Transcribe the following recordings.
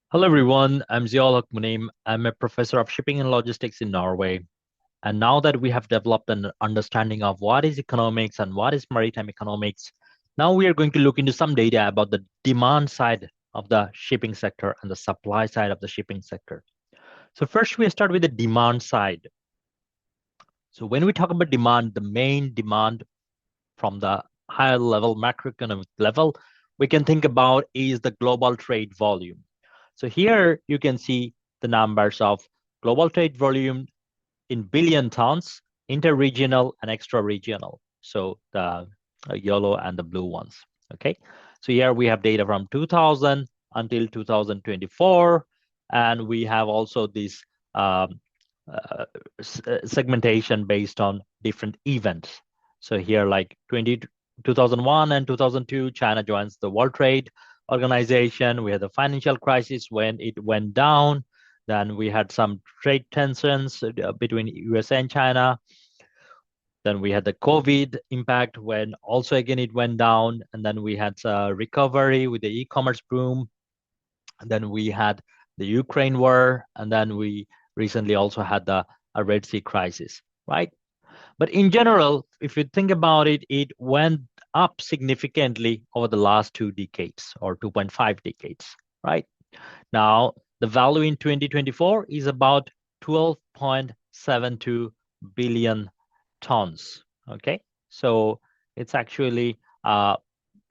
Hello everyone, I'm Ziaul Munim. I'm a professor of shipping and logistics in Norway. And now that we have developed an understanding of what is economics and what is maritime economics, now we are going to look into some data about the demand side of the shipping sector and the supply side of the shipping sector. So first we start with the demand side. So when we talk about demand, the main demand from the higher level macroeconomic level, we can think about is the global trade volume. So here you can see the numbers of global trade volume in billion tons, interregional and extra-regional. So the yellow and the blue ones. Okay. So here we have data from 2000 until 2024, and we have also this segmentation based on different events. So here, like 2001 and 2002, China joins the World Trade Organization. We had the financial crisis when it went down. Then we had some trade tensions between USA and China. Then we had the COVID impact when also again it went down. And then we had a recovery with the e-commerce boom. And then we had the Ukraine war. And then we recently also had the Red Sea crisis, right? But in general, if you think about it, it went up significantly over the last 2 decades or 2.5 decades, right? Now, the value in 2024 is about 12.72 billion tons. Okay, so it's actually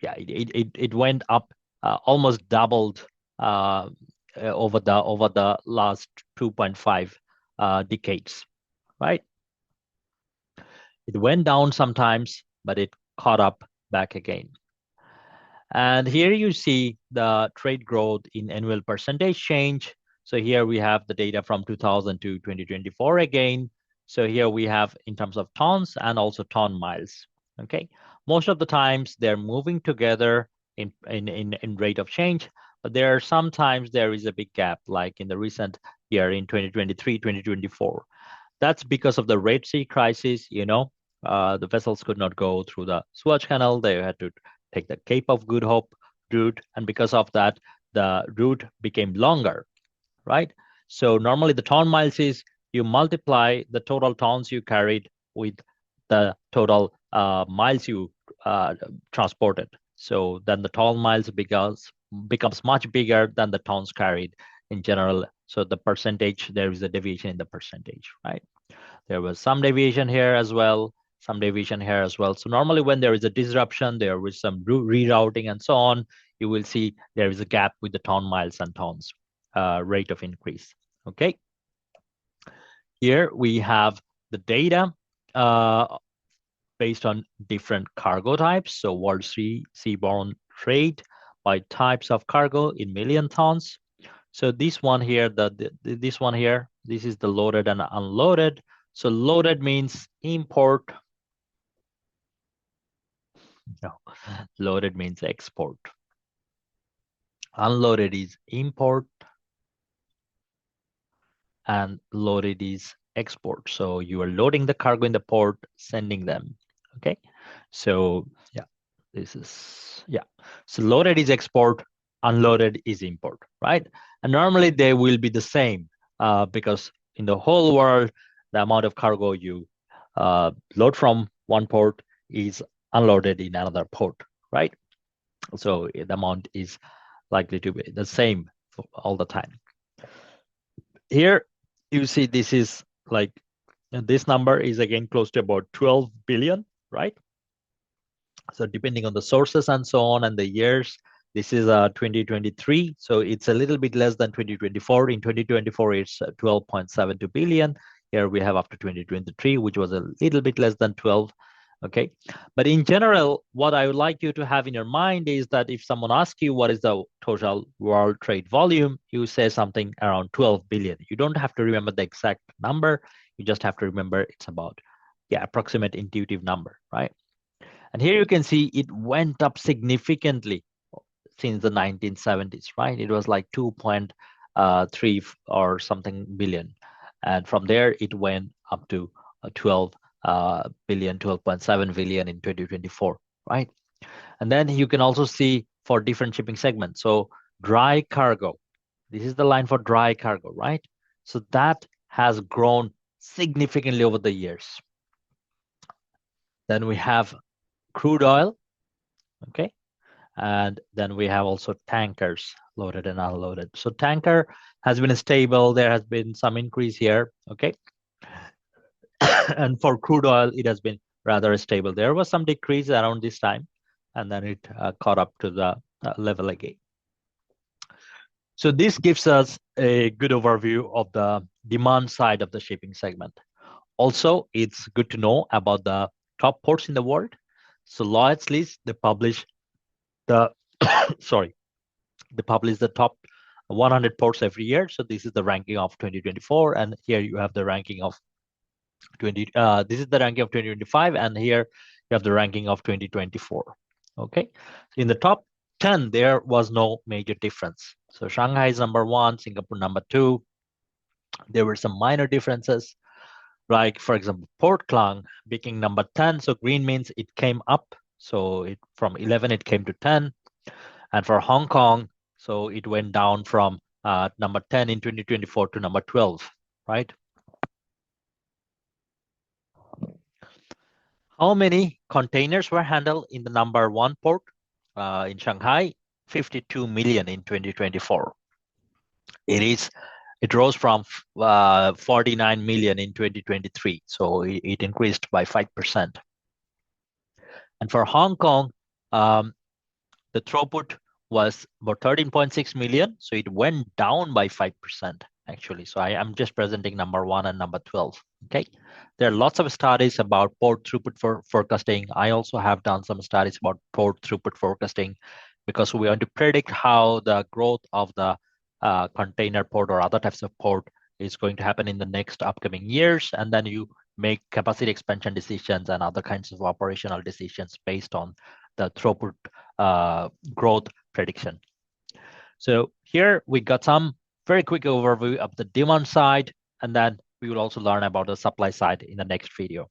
it went up almost doubled over the last 2.5 decades, right? It went down sometimes, but it caught up back again. And here you see the trade growth in annual percentage change. So here we have the data from 2000 to 2024 again. So here we have in terms of tons and also ton miles. Okay, most of the times they're moving together in rate of change, but there are sometimes there is a big gap, like in the recent year in 2023, 2024. That's because of the Red Sea crisis. The vessels could not go through the Suez Canal. They had to take the Cape of Good Hope route, and because of that, the route became longer, right? So normally the ton miles is you multiply the total tons you carried with the total miles you transported. So then the ton miles becomes much bigger than the tons carried in general. So the percentage, there is a deviation in the percentage, right? There was some deviation here as well, some deviation here as well. So normally when there is a disruption, there is some rerouting and so on, you will see there is a gap with the ton miles and tons rate of increase. Okay. Here we have the data based on different cargo types. So world seaborne trade by types of cargo in million tons. So this one here, this one here, this is the loaded and unloaded. So loaded means import. No, loaded means export. Unloaded is import, and loaded is export. So you are loading the cargo in the port, sending them. Okay. So yeah, so loaded is export, unloaded is import, right? And normally they will be the same because in the whole world, the amount of cargo you load from one port is unloaded in another port, right? So the amount is likely to be the same all the time. Here you see this is like this number is again close to about 12 billion, right? So depending on the sources and so on and the years, this is 2023. So it's a little bit less than 2024. In 2024, it's 12.72 billion. Here we have up to 2023, which was a little bit less than 12. Okay. But in general, what I would like you to have in your mind is that if someone asks you what is the total world trade volume, you say something around 12 billion. You don't have to remember the exact number. You just have to remember it's about, approximate intuitive number, right? And here you can see it went up significantly since the 1970s, right? It was like 2.3 or something billion. And from there, it went up to 12 billion, 12.7 billion in 2024, right? And then you can also see for different shipping segments. So dry cargo. This is the line for dry cargo, right? So that has grown significantly over the years. Then we have crude oil, okay? And then we have also tankers, loaded and unloaded. So tanker has been stable. There has been some increase here, okay? And for crude oil, it has been rather stable. There was some decrease around this time, and then it caught up to the level again. So this gives us a good overview of the demand side of the shipping segment. Also, it's good to know about the top ports in the world. So Lloyd's List, they publish the they publish the top 100 ports every year. So this is the ranking of 2024, and here you have the ranking of 20. This is the ranking of 2025, and here you have the ranking of 2024. Okay, in the top 10, there was no major difference. So Shanghai is number 1, Singapore number 2. There were some minor differences, like for example, Port Klang being number 10. So green means it came up. So it from 11 it came to 10, and for Hong Kong, so it went down from number 10 in 2024 to number 12, right? How many containers were handled in the number 1 port in Shanghai? 52 million in 2024. It rose from 49 million in 2023, so it increased by 5%. And for Hong Kong, the throughput was about 13.6 million, so it went down by 5% actually. So I am just presenting number 1 and number 12. Okay, there are lots of studies about port throughput forecasting. I also have done some studies about port throughput forecasting because we want to predict how the growth of the container port or other types of port is going to happen in the next upcoming years, and then you make capacity expansion decisions and other kinds of operational decisions based on the throughput growth prediction. So here we got some very quick overview of the demand side, and then we will also learn about the supply side in the next video.